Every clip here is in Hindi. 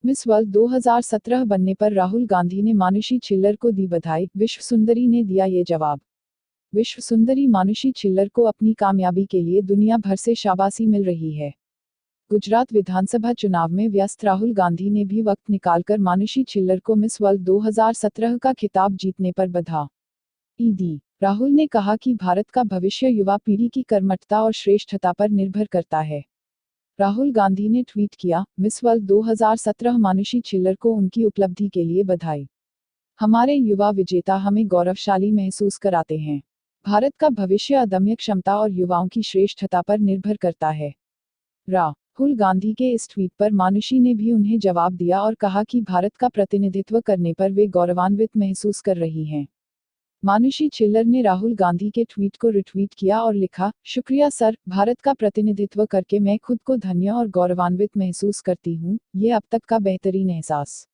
मिस वर्ल्ड 2017 बनने पर राहुल गांधी ने मानुषी छिल्लर को दी बधाई, विश्व सुंदरी ने दिया ये जवाब। विश्व सुंदरी मानुषी छिल्लर को अपनी कामयाबी के लिए दुनिया भर से शाबाशी मिल रही है। गुजरात विधानसभा चुनाव में व्यस्त राहुल गांधी ने भी वक्त निकालकर मानुषी छिल्लर को मिस वर्ल्ड 2017 का खिताब जीतने पर बधाई दी। राहुल ने कहा कि भारत का भविष्य युवा पीढ़ी की कर्मठता और श्रेष्ठता पर निर्भर करता है। राहुल गांधी ने ट्वीट किया, मिस वर्ल्ड 2017 मानुषी छिल्लर को उनकी उपलब्धि के लिए बधाई। हमारे युवा विजेता हमें गौरवशाली महसूस कराते हैं। भारत का भविष्य अदम्य क्षमता और युवाओं की श्रेष्ठता पर निर्भर करता है। राहुल गांधी के इस ट्वीट पर मानुषी ने भी उन्हें जवाब दिया और कहा कि भारत का प्रतिनिधित्व करने पर वे गौरवान्वित महसूस कर रही हैं। मानुषी छिल्लर ने राहुल गांधी के ट्वीट को रिट्वीट किया और लिखा, शुक्रिया सर, भारत का प्रतिनिधित्व करके मैं खुद को धन्य और गौरवान्वित महसूस करती हूँ। ये अब तक का बेहतरीन एहसास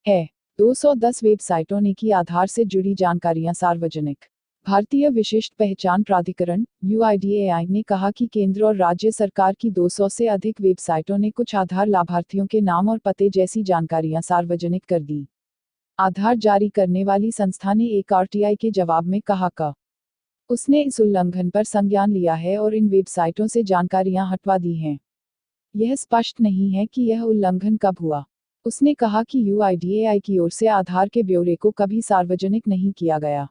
है। 210 वेबसाइटों ने की आधार से जुड़ी जानकारियां सार्वजनिक। भारतीय विशिष्ट पहचान प्राधिकरण (UIDAI) ने कहा कि केंद्र और राज्य सरकार की 200 से अधिक वेबसाइटों ने कुछ आधार लाभार्थियों के नाम और पते जैसी जानकारियां सार्वजनिक कर दी। आधार जारी करने वाली संस्था ने एक RTI के जवाब में कहा कि उसने इस उल्लंघन पर संज्ञान लिया है और इन वेबसाइटों से जानकारियां हटवा दी हैं। यह स्पष्ट नहीं है कि यह उल्लंघन कब हुआ। उसने कहा कि UIDAI की ओर से आधार के ब्यौरे को कभी सार्वजनिक नहीं किया गया।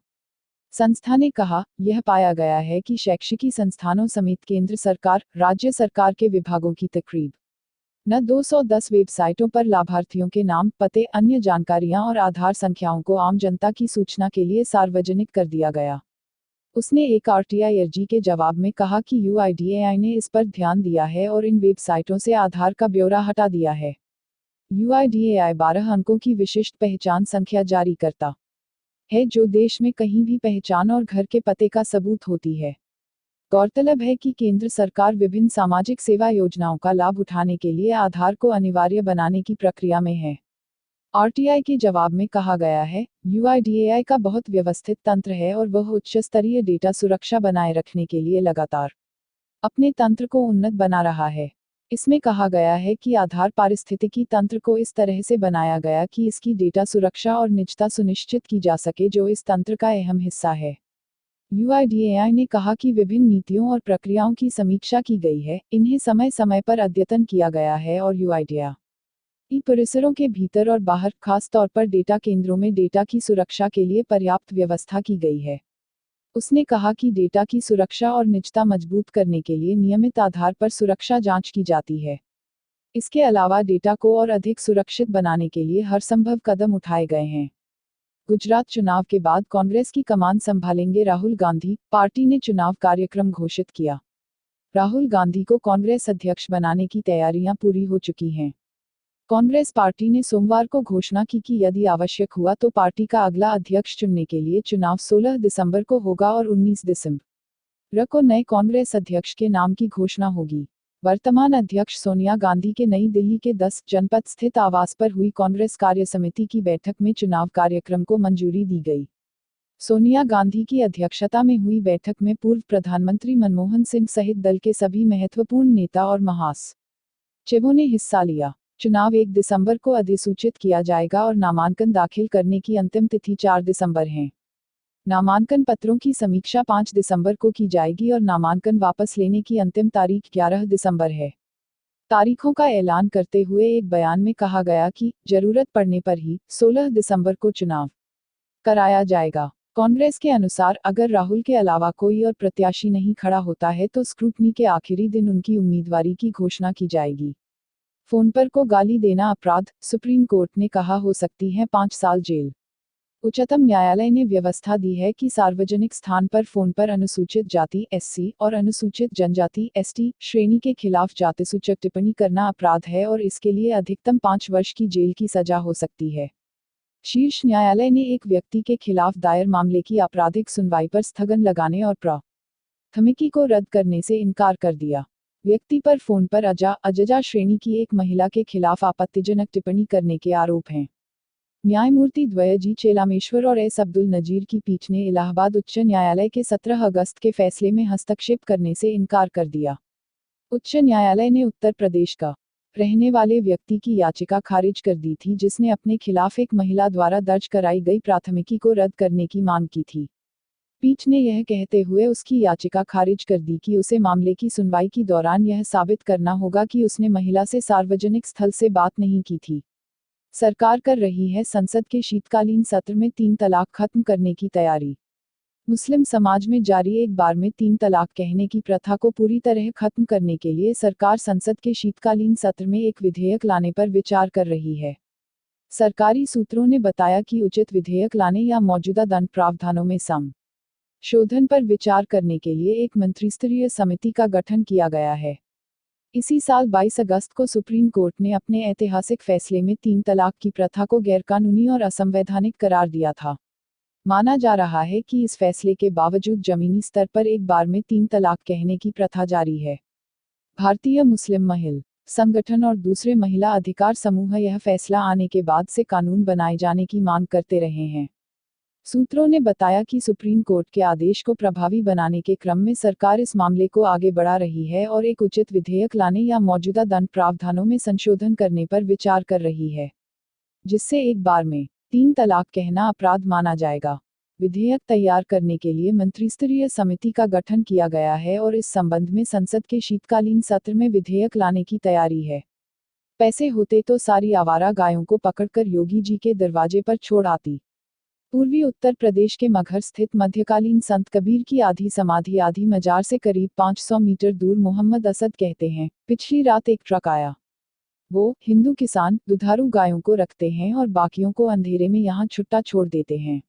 संस्था ने कहा, यह पाया गया है कि शैक्षिकी संस्थानों समेत केंद्र सरकार, राज्य सरकार के विभागों की तकरीब न 210 वेबसाइटों पर लाभार्थियों के नाम, पते, अन्य जानकारियां और आधार संख्याओं को आम जनता की सूचना के लिए सार्वजनिक कर दिया गया। उसने एक RTI अर्जी के जवाब में कहा कि UIDAI ने इस पर ध्यान दिया है और इन वेबसाइटों से आधार का ब्यौरा हटा दिया है। UIDAI 12 अंकों की विशिष्ट पहचान संख्या जारी करता है जो देश में कहीं भी पहचान और घर के पते का सबूत होती है। गौरतलब है कि केंद्र सरकार विभिन्न सामाजिक सेवा योजनाओं का लाभ उठाने के लिए आधार को अनिवार्य बनाने की प्रक्रिया में है। RTI के जवाब में कहा गया है, UIDAI का बहुत व्यवस्थित तंत्र है और वह उच्च स्तरीय डेटा सुरक्षा बनाए रखने के लिए लगातार अपने तंत्र को उन्नत बना रहा है। इसमें कहा गया है कि आधार पारिस्थितिकी तंत्र को इस तरह से बनाया गया कि इसकी डेटा सुरक्षा और निजता सुनिश्चित की जा सके, जो इस तंत्र का अहम हिस्सा है। UIDAI ने कहा कि विभिन्न नीतियों और प्रक्रियाओं की समीक्षा की गई है, इन्हें समय समय पर अद्यतन किया गया है और UIDAI परिसरों के भीतर और बाहर, खास तौर पर डेटा केंद्रों में डेटा की सुरक्षा के लिए पर्याप्त व्यवस्था की गई है। उसने कहा कि डेटा की सुरक्षा और निजता मजबूत करने के लिए नियमित आधार पर सुरक्षा जांच की जाती है। इसके अलावा डेटा को और अधिक सुरक्षित बनाने के लिए हर संभव कदम उठाए गए हैं। गुजरात चुनाव के बाद कांग्रेस की कमान संभालेंगे राहुल गांधी, पार्टी ने चुनाव कार्यक्रम घोषित किया। राहुल गांधी को कांग्रेस अध्यक्ष बनाने की तैयारियां पूरी हो चुकी हैं। कांग्रेस पार्टी ने सोमवार को घोषणा की कि यदि आवश्यक हुआ तो पार्टी का अगला अध्यक्ष चुनने के लिए चुनाव 16 दिसंबर को होगा और 19 दिसंबर को नए कांग्रेस अध्यक्ष के नाम की घोषणा होगी। वर्तमान अध्यक्ष सोनिया गांधी के नई दिल्ली के 10 जनपद स्थित आवास पर हुई कांग्रेस कार्य समिति की बैठक में चुनाव कार्यक्रम को मंजूरी दी गई। सोनिया गांधी की अध्यक्षता में हुई बैठक में पूर्व प्रधानमंत्री मनमोहन सिंह सहित दल के सभी महत्वपूर्ण नेता और महासचिवों ने हिस्सा लिया। चुनाव 1 दिसंबर को अधिसूचित किया जाएगा और नामांकन दाखिल करने की अंतिम तिथि 4 दिसंबर है। नामांकन पत्रों की समीक्षा 5 दिसंबर को की जाएगी और नामांकन वापस लेने की अंतिम तारीख 11 दिसंबर है। तारीखों का ऐलान करते हुए एक बयान में कहा गया कि जरूरत पड़ने पर ही 16 दिसंबर को चुनाव कराया जाएगा। कांग्रेस के अनुसार अगर राहुल के अलावा कोई और प्रत्याशी नहीं खड़ा होता है तो स्क्रूटनी के आखिरी दिन उनकी उम्मीदवारी की घोषणा की जाएगी। फोन पर को गाली देना अपराध, सुप्रीम कोर्ट ने कहा हो सकती है 5 साल जेल। उच्चतम न्यायालय ने व्यवस्था दी है कि सार्वजनिक स्थान पर फोन पर अनुसूचित जाति SC और अनुसूचित जनजाति ST श्रेणी के खिलाफ जातिसूचक टिप्पणी करना अपराध है और इसके लिए अधिकतम 5 वर्ष की जेल की सजा हो सकती है। शीर्ष न्यायालय ने एक व्यक्ति के खिलाफ दायर मामले की आपराधिक सुनवाई पर स्थगन लगाने और प्राथमिकी को रद्द करने से इनकार कर दिया। व्यक्ति पर फोन पर अजजा श्रेणी की एक महिला के खिलाफ आपत्तिजनक टिप्पणी करने के आरोप हैं। न्यायमूर्ति द्वय जी चेलामेश्वर और S अब्दुल नजीर की पीठ ने इलाहाबाद उच्च न्यायालय के 17 अगस्त के फैसले में हस्तक्षेप करने से इनकार कर दिया। उच्च न्यायालय ने उत्तर प्रदेश का रहने वाले व्यक्ति की याचिका खारिज कर दी थी, जिसने अपने खिलाफ एक महिला द्वारा दर्ज कराई गई प्राथमिकी को रद्द करने की मांग की थी। पीठ ने यह कहते हुए उसकी याचिका खारिज कर दी कि उसे मामले की सुनवाई के दौरान यह साबित करना होगा कि उसने महिला से सार्वजनिक स्थल से बात नहीं की थी। सरकार कर रही है संसद के शीतकालीन सत्र में 3 तलाक खत्म करने की तैयारी। मुस्लिम समाज में जारी एक बार में 3 तलाक कहने की प्रथा को पूरी तरह खत्म करने के लिए सरकार संसद के शीतकालीन सत्र में एक विधेयक लाने पर विचार कर रही है। सरकारी सूत्रों ने बताया कि उचित विधेयक लाने या मौजूदा दंड प्रावधानों में संशोधन पर विचार करने के लिए एक मंत्रिस्तरीय समिति का गठन किया गया है। इसी साल 22 अगस्त को सुप्रीम कोर्ट ने अपने ऐतिहासिक फैसले में 3 तलाक की प्रथा को गैरकानूनी और असंवैधानिक करार दिया था। माना जा रहा है कि इस फैसले के बावजूद जमीनी स्तर पर एक बार में 3 तलाक कहने की प्रथा जारी है। भारतीय मुस्लिम महिला संगठन और दूसरे महिला अधिकार समूह यह फैसला आने के बाद से कानून बनाए जाने की मांग करते रहे हैं। सूत्रों ने बताया कि सुप्रीम कोर्ट के आदेश को प्रभावी बनाने के क्रम में सरकार इस मामले को आगे बढ़ा रही है और एक उचित विधेयक लाने या मौजूदा दंड प्रावधानों में संशोधन करने पर विचार कर रही है, जिससे एक बार में 3 तलाक कहना अपराध माना जाएगा। विधेयक तैयार करने के लिए मंत्रिस्तरीय समिति का गठन किया गया है और इस संबंध में संसद के शीतकालीन सत्र में विधेयक लाने की तैयारी है। पैसे होते तो सारी आवारा गायों को पकड़कर योगी जी के दरवाजे पर छोड़ आती। पूर्वी उत्तर प्रदेश के मगहर स्थित मध्यकालीन संत कबीर की आधी समाधि आधी मजार से करीब 500 मीटर दूर मोहम्मद असद कहते हैं, पिछली रात एक ट्रक आया। वो हिंदू किसान दुधारू गायों को रखते हैं और बाकियों को अंधेरे में यहाँ छुट्टा छोड़ देते हैं।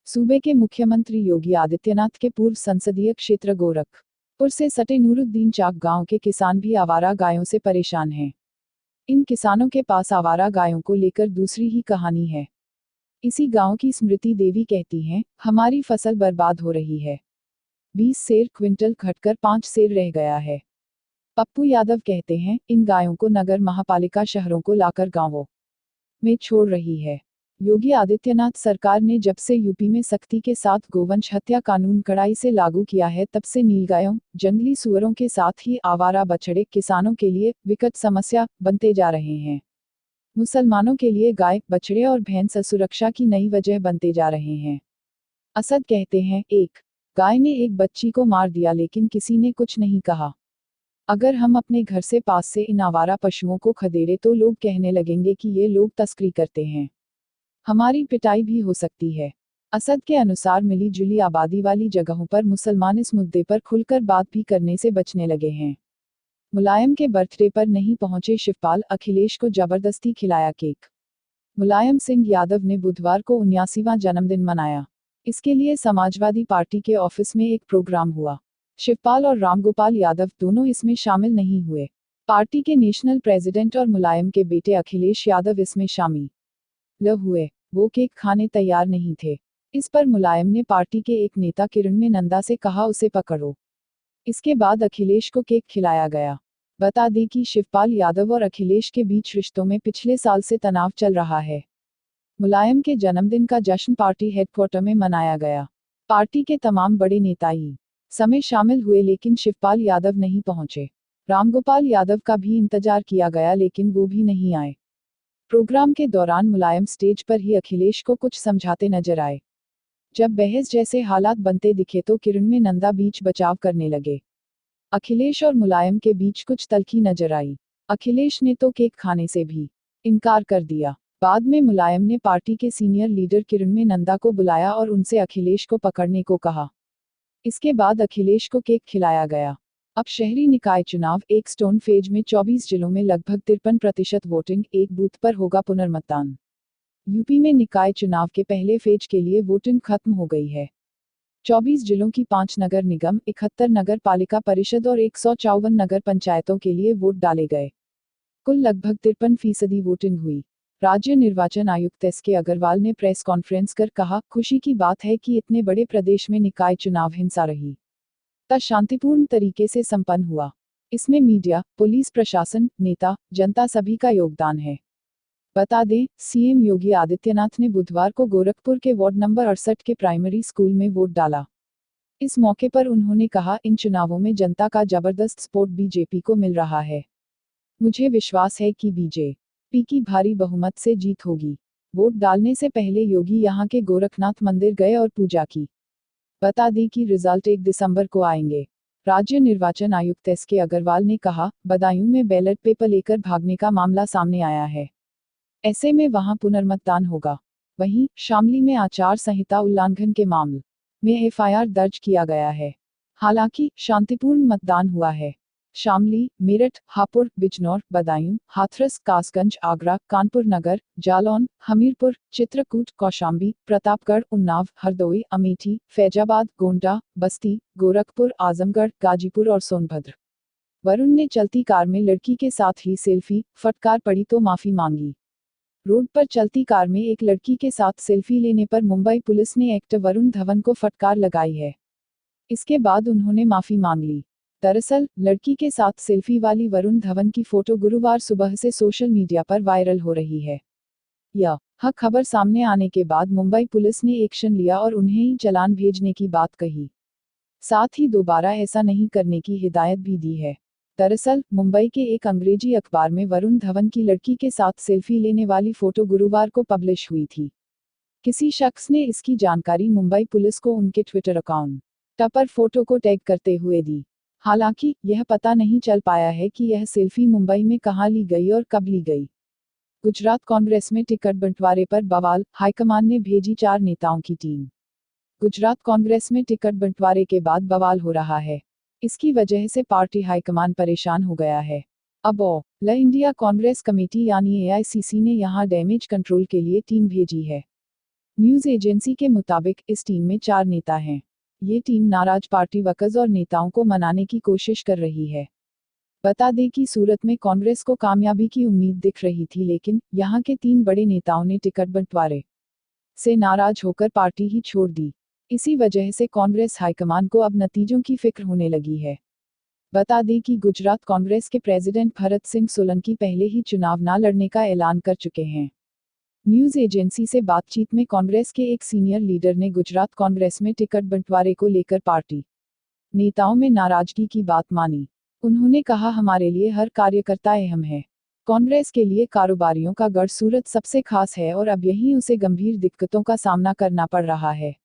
सूबे के मुख्यमंत्री योगी आदित्यनाथ के पूर्व संसदीय क्षेत्र गोरखपुर से सटे नूरुद्दीन चाक गांव के किसान भी आवारा गायों से परेशान हैं। इन किसानों के पास आवारा गायों को लेकर दूसरी ही कहानी है। इसी गांव की स्मृति देवी कहती हैं, हमारी फसल बर्बाद हो रही है। 20 सेर क्विंटल घटकर 5 सेर रह गया है। पप्पू यादव कहते हैं, इन गायों को नगर महापालिका शहरों को लाकर गांवों में छोड़ रही है। योगी आदित्यनाथ सरकार ने जब से यूपी में सख्ती के साथ गोवंश हत्या कानून कड़ाई से लागू किया है, तब से नीलगायों, जंगली सुअरों के साथ ही आवारा बछड़े किसानों के लिए विकट समस्या बनते जा रहे हैं। मुसलमानों के लिए गाय, बछड़े और भैंस सुरक्षा की नई वजह बनते जा रहे हैं। असद कहते हैं, एक गाय ने एक बच्ची को मार दिया लेकिन किसी ने कुछ नहीं कहा। अगर हम अपने घर से पास से इन आवारा पशुओं को खदेड़े तो लोग कहने लगेंगे कि ये लोग तस्करी करते हैं। हमारी पिटाई भी हो सकती है। असद के अनुसार मिली जुली आबादी वाली जगहों पर मुसलमान इस मुद्दे पर खुलकर बात भी करने से बचने लगे हैं। मुलायम के बर्थडे पर नहीं पहुंचे शिवपाल, अखिलेश को जबरदस्ती खिलाया केक। मुलायम सिंह यादव ने बुधवार को 79वां जन्मदिन मनाया। इसके लिए समाजवादी पार्टी के ऑफिस में एक प्रोग्राम हुआ। शिवपाल और रामगोपाल यादव दोनों इसमें शामिल नहीं हुए। पार्टी के नेशनल प्रेसिडेंट और मुलायम के बेटे अखिलेश यादव इसमें शामिल हुए। वो केक खाने तैयार नहीं थे। इस पर मुलायम ने पार्टी के एक नेता किरण नंदा से कहा, उसे पकड़ो। इसके बाद अखिलेश को केक खिलाया गया। बता दें कि शिवपाल यादव और अखिलेश के बीच रिश्तों में पिछले साल से तनाव चल रहा है। मुलायम के जन्मदिन का जश्न पार्टी हेडक्वार्टर में मनाया गया। पार्टी के तमाम बड़े नेता समय शामिल हुए लेकिन शिवपाल यादव नहीं पहुंचे। रामगोपाल यादव का भी इंतजार किया गया लेकिन वो भी नहीं आए। प्रोग्राम के दौरान मुलायम स्टेज पर ही अखिलेश को कुछ समझाते नजर आए। जब बहस जैसे हालात बनते दिखे तो किरण नंदा बीच बचाव करने लगे। अखिलेश और मुलायम के बीच कुछ तल्खी नजर आई। अखिलेश ने तो केक खाने से भी इनकार कर दिया। बाद में मुलायम ने पार्टी के सीनियर लीडर किरण नंदा को बुलाया और उनसे अखिलेश को पकड़ने को कहा। इसके बाद अखिलेश को केक खिलाया गया। अब शहरी निकाय चुनाव, एक स्टोन फेज में 24 जिलों में लगभग 53% वोटिंग, एक बूथ पर होगा पुनर्मतदान। यूपी में निकाय चुनाव के पहले फेज के लिए वोटिंग खत्म हो गई है। 24 जिलों की 5 नगर निगम, 71 नगर पालिका परिषद और 154 नगर पंचायतों के लिए वोट डाले गए। कुल लगभग 53% वोटिंग हुई। राज्य निर्वाचन आयुक्त एस.के. अग्रवाल ने प्रेस कॉन्फ्रेंस कर कहा, खुशी की बात है कि इतने बड़े प्रदेश में निकाय चुनाव हिंसा रही शांतिपूर्ण तरीके से संपन्न हुआ। इसमें मीडिया, पुलिस प्रशासन, नेता, जनता सभी का योगदान है। बता दें, सीएम योगी आदित्यनाथ ने बुधवार को गोरखपुर के वार्ड नंबर 68 के प्राइमरी स्कूल में वोट डाला। इस मौके पर उन्होंने कहा, इन चुनावों में जनता का जबरदस्त सपोर्ट बीजेपी को मिल रहा है। मुझे विश्वास है कि बीजेपी की भारी बहुमत से जीत होगी। वोट डालने से पहले योगी यहां के गोरखनाथ मंदिर गए और पूजा की। बता दें कि रिजल्ट 1 दिसंबर को आएंगे। राज्य निर्वाचन आयुक्त SK अग्रवाल ने कहा, बदायूं में बैलेट पेपर लेकर भागने का मामला सामने आया है। ऐसे में वहां पुनर्मतदान होगा। वहीं शामली में आचार संहिता उल्लंघन के मामले में FIR दर्ज किया गया है। हालांकि शांतिपूर्ण मतदान हुआ है। शामली, मेरठ, हापुड़, बिजनौर, बदायूं, हाथरस, कासगंज, आगरा, कानपुर नगर, जालौन, हमीरपुर, चित्रकूट, कौशाम्बी, प्रतापगढ़, उन्नाव, हरदोई, अमेठी, फैजाबाद, गोंडा, बस्ती, गोरखपुर, आजमगढ़, गाजीपुर और सोनभद्र। वरुण ने चलती कार में लड़की के साथ ली सेल्फी, फटकार पड़ी तो माफी मांगी। रोड पर चलती कार में एक लड़की के साथ सेल्फी लेने पर मुंबई पुलिस ने एक्टर वरुण धवन को फटकार लगाई है। इसके बाद उन्होंने माफी मांग ली। दरअसल, लड़की के साथ सेल्फी वाली वरुण धवन की फोटो गुरुवार सुबह से सोशल मीडिया पर वायरल हो रही है। यह खबर सामने आने के बाद मुंबई पुलिस ने एक्शन लिया और उन्हें ही चालान भेजने की बात कही। साथ ही दोबारा ऐसा नहीं करने की हिदायत भी दी है। दरअसल, मुंबई के एक अंग्रेजी अखबार में वरुण धवन की लड़की के साथ सेल्फी लेने वाली फोटो गुरुवार को पब्लिश हुई थी। किसी शख्स ने इसकी जानकारी मुंबई पुलिस को उनके ट्विटर अकाउंट पर फोटो को टैग करते हुए दी। हालांकि, यह पता नहीं चल पाया है कि यह सेल्फी मुंबई में कहां ली गई और कब ली गई। गुजरात कांग्रेस में टिकट बंटवारे पर बवाल, हाईकमान ने भेजी 4 नेताओं की टीम। गुजरात कांग्रेस में टिकट बंटवारे के बाद बवाल हो रहा है। इसकी वजह से पार्टी हाईकमान परेशान हो गया है। अब ऑल इंडिया कांग्रेस कमेटी यानी AICC ने यहां डैमेज कंट्रोल के लिए टीम भेजी है। न्यूज एजेंसी के मुताबिक इस टीम में 4 नेता हैं। ये टीम नाराज पार्टी वर्कर्स और नेताओं को मनाने की कोशिश कर रही है। बता दें कि सूरत में कांग्रेस को कामयाबी की उम्मीद दिख रही थी, लेकिन यहां के 3 बड़े नेताओं ने टिकट बंटवारे से नाराज होकर पार्टी ही छोड़ दी। इसी वजह से कांग्रेस हाईकमान को अब नतीजों की फिक्र होने लगी है। बता दें कि गुजरात कांग्रेस के प्रेसिडेंट भरत सिंह सोलंकी पहले ही चुनाव न लड़ने का ऐलान कर चुके हैं। न्यूज एजेंसी से बातचीत में कांग्रेस के एक सीनियर लीडर ने गुजरात कांग्रेस में टिकट बंटवारे को लेकर पार्टी नेताओं में नाराजगी की बात मानी। उन्होंने कहा, हमारे लिए हर कार्यकर्ता अहम है। कांग्रेस के लिए कारोबारियों का गढ़ सूरत सबसे खास है और अब यहीं उसे गंभीर दिक्कतों का सामना करना पड़ रहा है।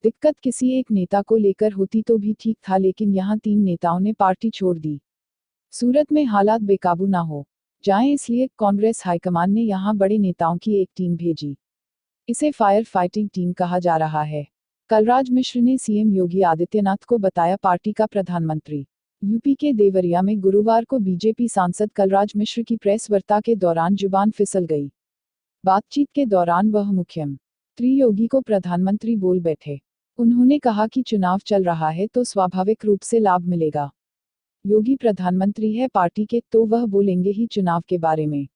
दिक्कत किसी एक नेता को लेकर होती तो भी ठीक था, लेकिन यहां 3 नेताओं ने पार्टी छोड़ दी। सूरत में हालात बेकाबू ना हो जाएं, इसलिए कांग्रेस हाईकमान ने यहां बड़े नेताओं की एक टीम भेजी। इसे फायर फाइटिंग टीम कहा जा रहा है। कलराज मिश्र ने CM योगी आदित्यनाथ को बताया पार्टी का प्रधानमंत्री। यूपी के देवरिया में गुरुवार को बीजेपी सांसद कलराज मिश्र की प्रेस वार्ता के दौरान जुबान फिसल गई। बातचीत के दौरान वह मुख्यमंत्री योगी को प्रधानमंत्री बोल बैठे। उन्होंने कहा कि चुनाव चल रहा है तो स्वाभाविक रूप से लाभ मिलेगा। योगी प्रधानमंत्री है पार्टी के, तो वह बोलेंगे ही चुनाव के बारे में।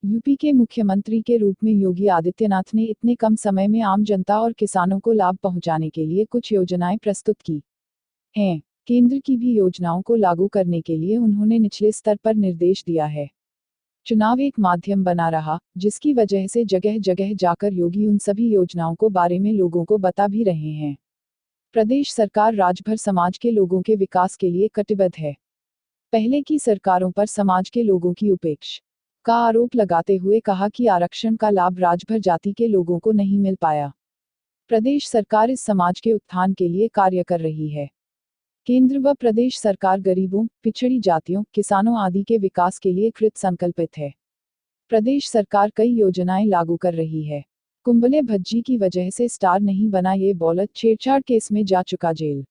यूपी के मुख्यमंत्री के रूप में योगी आदित्यनाथ ने इतने कम समय में आम जनता और किसानों को लाभ पहुंचाने के लिए कुछ योजनाएं प्रस्तुत की हैं। केंद्र की भी योजनाओं को लागू करने के लिए उन्होंने निचले स्तर पर निर्देश दिया है। चुनाव एक माध्यम बना रहा, जिसकी वजह से जगह जगह जाकर योगी उन सभी योजनाओं को बारे में लोगों को बता भी रहे हैं। प्रदेश सरकार राजभर समाज के लोगों के विकास के लिए कटिबद्ध है। पहले की सरकारों पर समाज के लोगों की उपेक्षा का आरोप लगाते हुए कहा कि आरक्षण का लाभ राजभर जाति के लोगों को नहीं मिल पाया। प्रदेश सरकार इस समाज के उत्थान के लिए कार्य कर रही है। केंद्र व प्रदेश सरकार गरीबों, पिछड़ी जातियों, किसानों आदि के विकास के लिए कृत संकल्पित है। प्रदेश सरकार कई योजनाएं लागू कर रही है। कुंबले भज्जी की वजह से स्टार नहीं बना ये बॉलर, छेड़छाड़ केस में जा चुका जेल।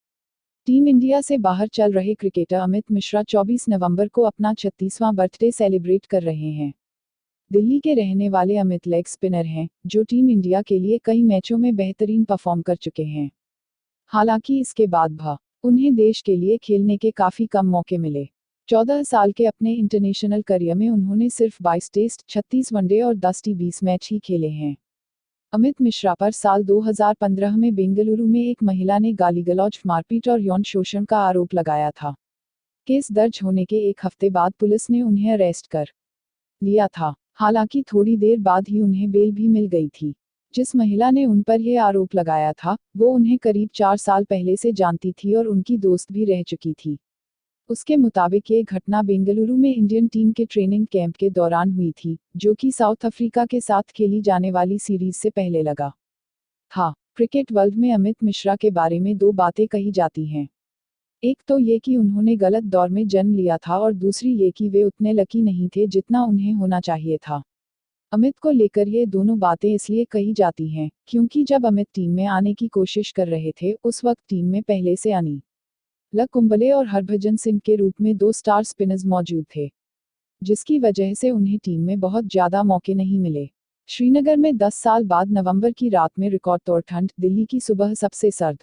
टीम इंडिया से बाहर चल रहे क्रिकेटर अमित मिश्रा 24 नवंबर को अपना 36वां बर्थडे सेलिब्रेट कर रहे हैं। दिल्ली के रहने वाले अमित लेग स्पिनर हैं, जो टीम इंडिया के लिए कई मैचों में बेहतरीन परफॉर्म कर चुके हैं। हालांकि इसके बाद उन्हें देश के लिए खेलने के काफी कम मौके मिले। 14 साल के अपने इंटरनेशनल करियर में उन्होंने सिर्फ 22 टेस्ट, 36 वनडे और 10 T20 मैच ही खेले हैं। अमित मिश्रा पर साल 2015 में बेंगलुरु में एक महिला ने गाली-गलौज, मारपीट और यौन शोषण का आरोप लगाया था। केस दर्ज होने के एक हफ्ते बाद पुलिस ने उन्हें अरेस्ट कर लिया था। हालांकि थोड़ी देर बाद ही उन्हें बेल भी मिल गई थी। जिस महिला ने उन पर यह आरोप लगाया था, वो उन्हें करीब 4 साल पहले से जानती थी और उनकी दोस्त भी रह चुकी थी। उसके मुताबिक ये घटना बेंगलुरु में इंडियन टीम के ट्रेनिंग कैंप के दौरान हुई थी, जो कि साउथ अफ्रीका के साथ खेली जाने वाली सीरीज से पहले लगा था। क्रिकेट वर्ल्ड में अमित मिश्रा के बारे में दो बातें कही जाती हैं। एक तो ये कि उन्होंने गलत दौर में जन्म लिया था और दूसरी ये कि वे उतने लकी नहीं थे जितना उन्हें होना चाहिए था। अमित को लेकर ये दोनों बातें इसलिए कही जाती हैं क्योंकि जब अमित टीम में आने की कोशिश कर रहे थे उस वक्त टीम में पहले से अनिल कुंबले और हरभजन सिंह के रूप में दो स्टार स्पिनर्स मौजूद थे, जिसकी वजह से उन्हें टीम में बहुत ज्यादा मौके नहीं मिले। श्रीनगर में 10 साल बाद नवंबर की रात में रिकॉर्ड तोड़ ठंड, दिल्ली की सुबह सबसे सर्द।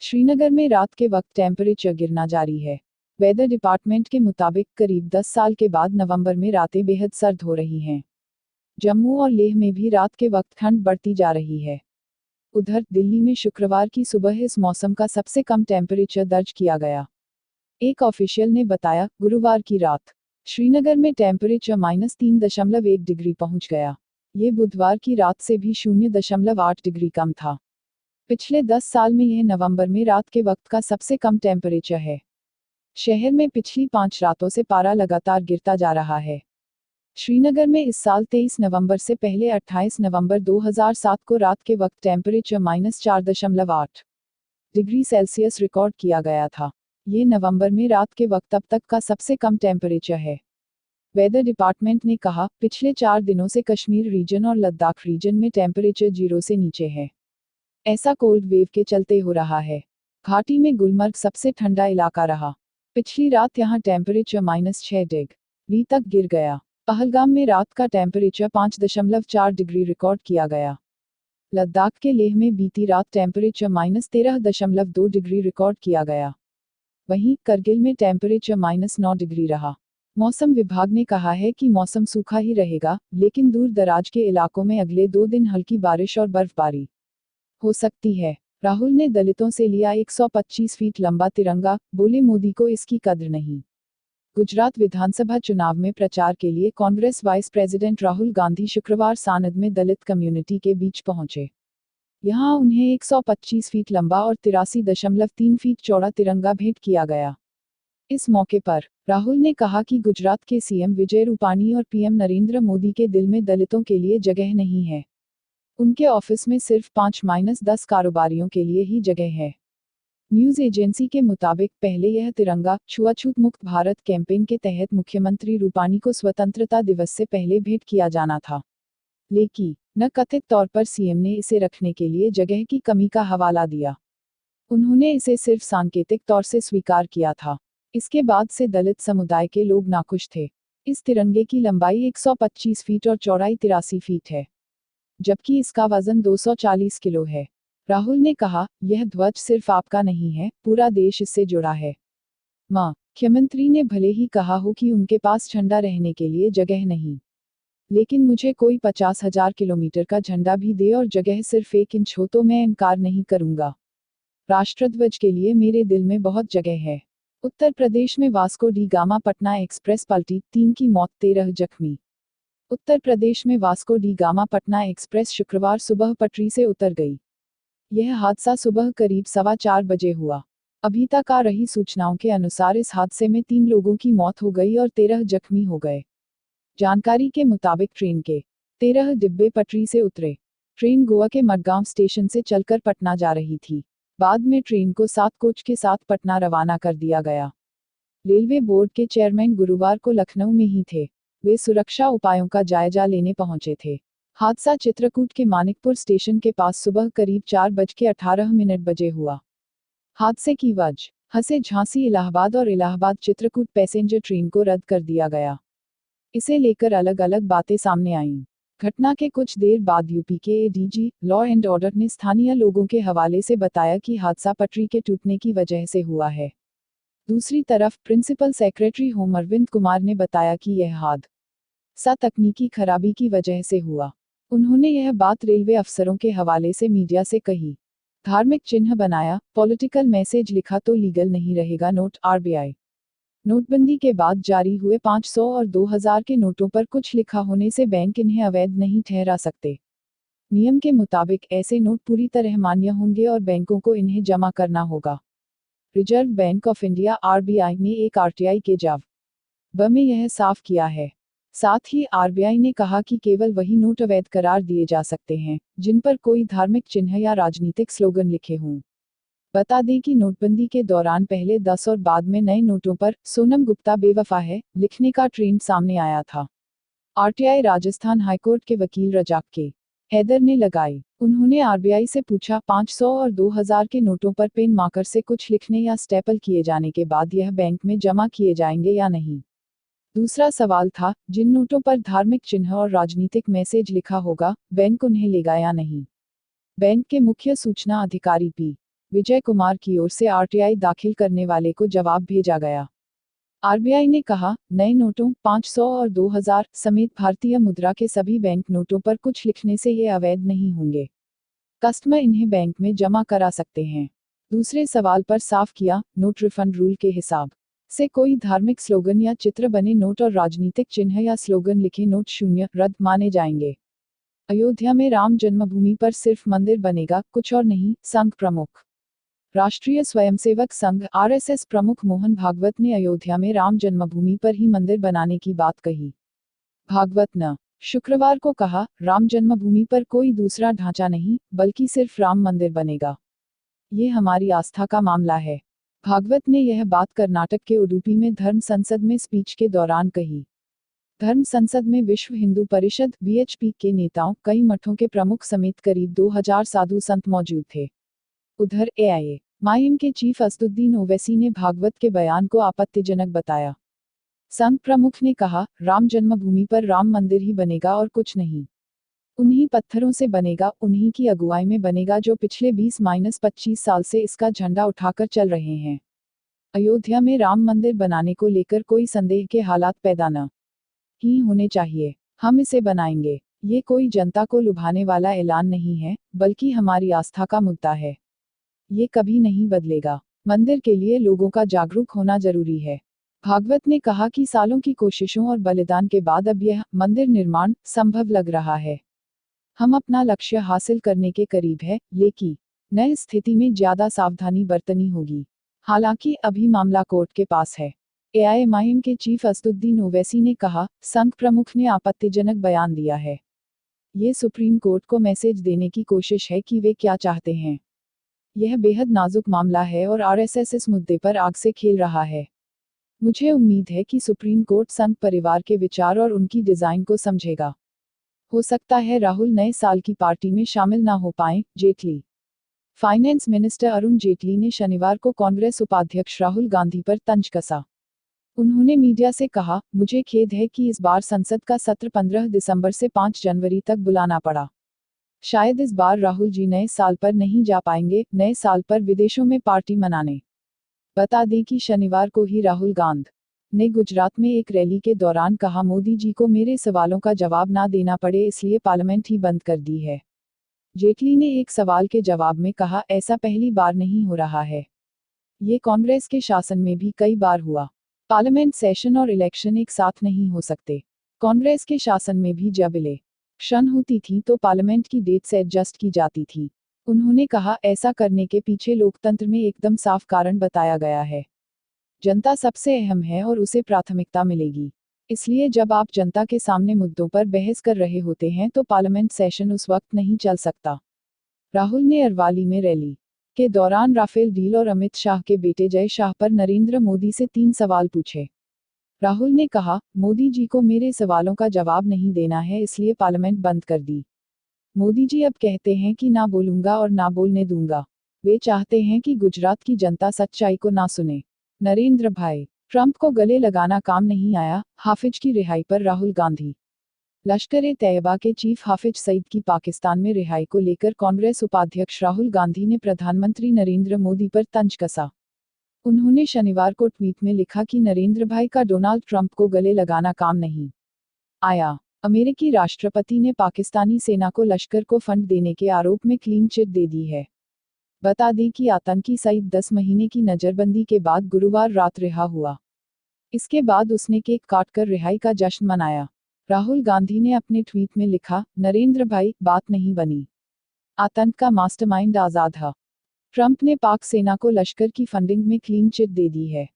श्रीनगर में रात के वक्त टेम्परेचर गिरना जारी है। वेदर डिपार्टमेंट के मुताबिक करीब 10 साल के बाद नवंबर में रातें बेहद सर्द हो रही हैं। जम्मू और लेह में भी रात के वक्त ठंड बढ़ती जा रही है। उधर दिल्ली में शुक्रवार की सुबह इस मौसम का सबसे कम टेम्परेचर दर्ज किया गया। एक ऑफिशियल ने बताया, गुरुवार की रात श्रीनगर में टेम्परेचर -3.1 डिग्री पहुंच गया। ये बुधवार की रात से भी 0.8 डिग्री कम था। पिछले 10 साल में यह नवंबर में रात के वक्त का सबसे कम टेम्परेचर है। शहर में पिछली 5 रातों से पारा लगातार गिरता जा रहा है। श्रीनगर में इस साल 23 नवंबर से पहले 28 नवंबर 2007 को रात के वक्त टेम्परेचर -4.8 डिग्री सेल्सियस रिकॉर्ड किया गया था। ये नवंबर में रात के वक्त अब तक का सबसे कम टेम्परेचर है। वेदर डिपार्टमेंट ने कहा, पिछले 4 दिनों से कश्मीर रीजन और लद्दाख रीजन में टेम्परेचर 0 से नीचे है। ऐसा कोल्ड वेव के चलते हो रहा है। घाटी में गुलमर्ग सबसे ठंडा इलाका रहा। पिछली रात यहां टेम्परेचर -6 डिग्री तक गिर गया। पहलगाम में रात का टेम्परेचर 5.4 डिग्री रिकॉर्ड किया गया। लद्दाख के लेह में बीती रात टेम्परेचर -13.2 डिग्री रिकॉर्ड किया गया। वहीं करगिल में टेम्परेचर -9 डिग्री रहा। मौसम विभाग ने कहा है कि मौसम सूखा ही रहेगा, लेकिन दूर दराज के इलाकों में अगले 2 दिन हल्की बारिश और बर्फबारी हो सकती है। राहुल ने दलितों से लिया 125 फीट लंबा तिरंगा, बोले मोदी को इसकी कद्र नहीं। गुजरात विधानसभा चुनाव में प्रचार के लिए कांग्रेस वाइस प्रेसिडेंट राहुल गांधी शुक्रवार सानद में दलित कम्युनिटी के बीच पहुंचे। यहां उन्हें 125 फीट लंबा और 83.3 फीट चौड़ा तिरंगा भेंट किया गया। इस मौके पर राहुल ने कहा कि गुजरात के सीएम विजय रूपाणी और पीएम नरेंद्र मोदी के दिल में दलितों के लिए जगह नहीं है। उनके ऑफिस में सिर्फ 5-10 कारोबारियों के लिए ही जगह है। न्यूज एजेंसी के मुताबिक पहले यह तिरंगा छुआछूत मुक्त भारत कैंपेन के तहत मुख्यमंत्री रूपाणी को स्वतंत्रता दिवस से पहले भेंट किया जाना था, लेकिन कथित तौर पर सीएम ने इसे रखने के लिए जगह की कमी का हवाला दिया। उन्होंने इसे सिर्फ सांकेतिक तौर से स्वीकार किया था। इसके बाद से दलित समुदाय के लोग नाखुश थे। इस तिरंगे की लंबाई 125 फीट और चौड़ाई 83 फीट है, जबकि इसका वजन 240 किलो है। राहुल ने कहा, यह ध्वज सिर्फ आपका नहीं है, पूरा देश इससे जुड़ा है। मुख्यमंत्री ने भले ही कहा हो कि उनके पास झंडा रहने के लिए जगह नहीं, लेकिन मुझे कोई 50,000 किलोमीटर का झंडा भी दे और जगह सिर्फ 1 इंच हो तो मैं इनकार नहीं करूंगा। राष्ट्रध्वज के लिए मेरे दिल में बहुत जगह है। उत्तर प्रदेश में Vasco D gamma Patna express पलटी, 3 की मौत, 13 जख्मी। उत्तर प्रदेश में Vasco D gamma Patna express शुक्रवार सुबह पटरी से उतर गई। यह हादसा सुबह करीब 4:15 बजे हुआ। अभी तक आ रही सूचनाओं के अनुसार इस हादसे में 3 लोगों की मौत हो गई और 13 जख्मी हो गए। जानकारी के मुताबिक ट्रेन के 13 डिब्बे पटरी से उतरे। ट्रेन गोवा के मडगांव स्टेशन से चलकर पटना जा रही थी। बाद में ट्रेन को 7 कोच के साथ पटना रवाना कर दिया गया। रेलवे बोर्ड के चेयरमैन गुरुवार को लखनऊ में ही थे। वे सुरक्षा उपायों का जायजा लेने पहुंचे थे। हादसा चित्रकूट के मानिकपुर स्टेशन के पास सुबह करीब 4:18 बजे हुआ। हादसे की वजह से झांसी इलाहाबाद और इलाहाबाद चित्रकूट पैसेंजर ट्रेन को रद्द कर दिया गया। इसे लेकर अलग अलग बातें सामने आईं। घटना के कुछ देर बाद यूपी के एडीजी लॉ एंड ऑर्डर ने स्थानीय लोगों के हवाले से बताया कि हादसा पटरी के टूटने की वजह से हुआ है। दूसरी तरफ principal secretary home Arvind Kumar ने बताया कि यह हादसा तकनीकी खराबी की वजह से हुआ। उन्होंने यह बात रेलवे अफसरों के हवाले से मीडिया से कही। धार्मिक चिन्ह बनाया, पॉलिटिकल मैसेज लिखा तो लीगल नहीं रहेगा नोट। आरबीआई नोटबंदी के बाद जारी हुए 500 और 2000 के नोटों पर कुछ लिखा होने से बैंक इन्हें अवैध नहीं ठहरा सकते। नियम के मुताबिक ऐसे नोट पूरी तरह मान्य होंगे और बैंकों को इन्हें जमा करना होगा। Reserve bank of India RBI ने एक आरटीआई के जवाब में यह साफ किया है। साथ ही आरबीआई ने कहा कि केवल वही नोट अवैध करार दिए जा सकते हैं जिन पर कोई धार्मिक चिन्ह या राजनीतिक स्लोगन लिखे हों। बता दें कि नोटबंदी के दौरान पहले 10 और बाद में नए नोटों पर सोनम गुप्ता बेवफा है लिखने का ट्रेंड सामने आया था। आरटीआई राजस्थान हाईकोर्ट के वकील रजाक के हैदर ने लगाई। उन्होंने आरबीआई से पूछा 500 और 2000 के नोटों पर पेन मार्कर से कुछ लिखने या स्टेपल किए जाने के बाद यह बैंक में जमा किए जाएंगे या नहीं। दूसरा सवाल था, जिन नोटों पर धार्मिक चिन्ह और राजनीतिक मैसेज लिखा होगा, बैंक उन्हें लेगा या नहीं। बैंक के मुख्य सूचना अधिकारी पी विजय कुमार की ओर से आरटीआई दाखिल करने वाले को जवाब भेजा गया। आरबीआई ने कहा, नए नोटों 500 और 2000 समेत भारतीय मुद्रा के सभी बैंक नोटों पर कुछ लिखने से ये अवैध नहीं होंगे। कस्टमर इन्हें बैंक में जमा करा सकते हैं। दूसरे सवाल पर साफ किया, नोट रिफंड रूल के हिसाब से कोई धार्मिक स्लोगन या चित्र बने नोट और राजनीतिक चिन्ह या स्लोगन लिखे नोट शून्य रद्द माने जाएंगे। अयोध्या में राम जन्मभूमि पर सिर्फ मंदिर बनेगा, कुछ और नहीं, संघ प्रमुख। राष्ट्रीय स्वयंसेवक संघ आरएसएस प्रमुख मोहन भागवत ने अयोध्या में राम जन्मभूमि पर ही मंदिर बनाने की बात कही। भागवत ने शुक्रवार को कहा, राम जन्मभूमि पर कोई दूसरा ढांचा नहीं, बल्कि सिर्फ राम मंदिर बनेगा। ये हमारी आस्था का मामला है। भागवत ने यह बात कर्नाटक के उडुपी में धर्म संसद में स्पीच के दौरान कही। धर्म संसद में विश्व हिंदू परिषद वीएचपी के नेताओं, कई मठों के प्रमुख समेत करीब 2000 साधु संत मौजूद थे। उधर एआईएमआईएम के चीफ असदुद्दीन ओवैसी ने भागवत के बयान को आपत्तिजनक बताया। संघ प्रमुख ने कहा, राम जन्मभूमि पर राम मंदिर ही बनेगा और कुछ नहीं। उन्हीं पत्थरों से बनेगा, उन्हीं की अगुवाई में बनेगा जो पिछले 20-25 साल से इसका झंडा उठाकर चल रहे हैं। अयोध्या में राम मंदिर बनाने को लेकर कोई संदेह के हालात पैदा न ही होने चाहिए। हम इसे बनाएंगे। ये कोई जनता को लुभाने वाला ऐलान नहीं है, बल्कि हमारी आस्था का मुद्दा है। ये कभी नहीं बदलेगा। मंदिर के लिए लोगों का जागरूक होना जरूरी है। भागवत ने कहा कि सालों की कोशिशों और बलिदान के बाद अब यह मंदिर निर्माण संभव लग रहा है। हम अपना लक्ष्य हासिल करने के करीब है, लेकिन नई स्थिति में ज्यादा सावधानी बरतनी होगी। हालांकि अभी मामला कोर्ट के पास है। एआईएमआईएम के चीफ असदुद्दीन ओवैसी ने कहा, संघ प्रमुख ने आपत्तिजनक बयान दिया है। ये सुप्रीम कोर्ट को मैसेज देने की कोशिश है कि वे क्या चाहते हैं। यह बेहद नाजुक मामला है और आरएसएस इस मुद्दे पर आग से खेल रहा है। मुझे उम्मीद है कि सुप्रीम कोर्ट संघ परिवार के विचार और उनकी डिजाइन को समझेगा। हो सकता है राहुल नए साल की पार्टी में शामिल ना हो पाएं, जेटली। फाइनेंस मिनिस्टर अरुण जेटली ने शनिवार को कांग्रेस उपाध्यक्ष राहुल गांधी पर तंज कसा। उन्होंने मीडिया से कहा, मुझे खेद है कि इस बार संसद का सत्र 15 दिसंबर से 5 जनवरी तक बुलाना पड़ा। शायद इस बार राहुल जी नए साल पर नहीं जा पाएंगे, नए साल पर विदेशों में पार्टी मनाने। बता दें कि शनिवार को ही राहुल गांधी ने गुजरात में एक रैली के दौरान कहा, मोदी जी को मेरे सवालों का जवाब ना देना पड़े इसलिए पार्लियामेंट ही बंद कर दी है। जेटली ने एक सवाल के जवाब में कहा, ऐसा पहली बार नहीं हो रहा है। ये कांग्रेस के शासन में भी कई बार हुआ। पार्लियामेंट सेशन और इलेक्शन एक साथ नहीं हो सकते। कांग्रेस के शासन में भी जब इलेक्शन होती थी तो पार्लियामेंट की डेट से एडजस्ट की जाती थी। उन्होंने कहा, ऐसा करने के पीछे लोकतंत्र में एकदम साफ कारण बताया गया है। जनता सबसे अहम है और उसे प्राथमिकता मिलेगी। इसलिए जब आप जनता के सामने मुद्दों पर बहस कर रहे होते हैं तो पार्लियामेंट सेशन उस वक्त नहीं चल सकता। राहुल ने अरवाली में रैली के दौरान राफेल डील और अमित शाह के बेटे जय शाह पर नरेंद्र मोदी से 3 सवाल पूछे। राहुल ने कहा, मोदी जी को मेरे सवालों का जवाब नहीं देना है इसलिए पार्लियामेंट बंद कर दी। मोदी जी अब कहते हैं कि ना बोलूंगा और ना बोलने दूंगा। वे चाहते हैं कि गुजरात की जनता सच्चाई को ना सुने। नरेंद्र भाई, ट्रंप को गले लगाना काम नहीं आया, हाफिज की रिहाई पर राहुल गांधी। लश्कर-ए-तैयबा के चीफ हाफिज सईद की पाकिस्तान में रिहाई को लेकर कांग्रेस उपाध्यक्ष राहुल गांधी ने प्रधानमंत्री नरेंद्र मोदी पर तंज कसा। उन्होंने शनिवार को ट्वीट में लिखा कि नरेंद्र भाई का डोनाल्ड ट्रंप को गले लगाना काम नहीं आया। अमेरिकी राष्ट्रपति ने पाकिस्तानी सेना को लश्कर को फंड देने के आरोप में क्लीन चिट दे दी है। बता दें कि आतंकी सईद 10 महीने की नजरबंदी के बाद गुरुवार रात रिहा हुआ। इसके बाद उसने केक काटकर रिहाई का जश्न मनाया। राहुल गांधी ने अपने ट्वीट में लिखा, नरेंद्र भाई, बात नहीं बनी। आतंक का मास्टरमाइंड आजाद है। ट्रंप ने पाक सेना को लश्कर की फंडिंग में क्लीन चिट दे दी है।